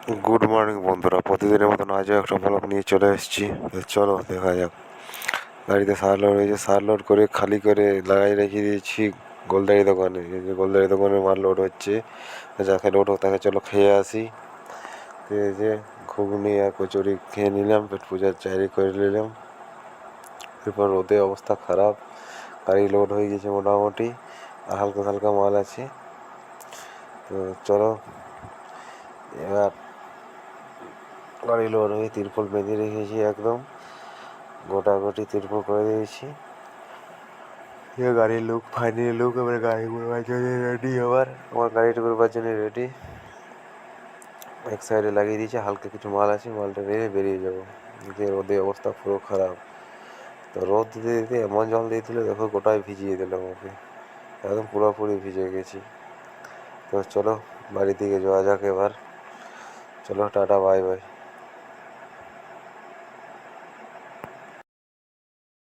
Good morning বন্ধুরা, প্রতিদিনের মতন আজও একটা ব্লগ নিয়ে চলে এসেছি। তো চলো দেখা যাক। গাড়িতে সার লোড হয়েছে, সার লোড করে খালি করে লাগাই রেখে দিয়েছি গোলদারি দোকানে। এই যে গোলদারি দোকানে মাল লোড হচ্ছে, যাকে লোড হোক তাকে চলো খেয়ে আসি। খেয়ে যে ঘুগনি আর কচুরি খেয়ে নিলাম, পেট পূজার চারি করে নিলাম। এরপর রোদে অবস্থা খারাপ, গাড়ি লোড হয়ে গেছে মোটামুটি, আর হালকা হালকা মাল আছে। তো চলো এবার গাড়ি লোড হয়ে তিরপল বেঁধে রেখেছি, একদম গোটাগুটি তিরপল করে দিয়েছি। গাড়ির লুক ফাইনালি লুক, এবার গাড়ি ঘুরবার জন্য রেডি। আমার গাড়িটা ঘুরবার জন্য রেডি। এক সাইডে লাগিয়ে দিয়েছি, হালকা কিছু মাল আছে, মালটা নিয়ে বেরিয়ে যাবো। যে রোদে অবস্থা পুরো খারাপ। তো রোদ দিতে দিতে এমন জল দিয়ে দিল, দেখো গোটায় ভিজিয়ে দিল আমাকে, একদম পুরোপুরি ভিজে গেছি। তো চলো বাড়ির দিকে যাওয়া যাক এবার। চলো টাটা, বাই বাই।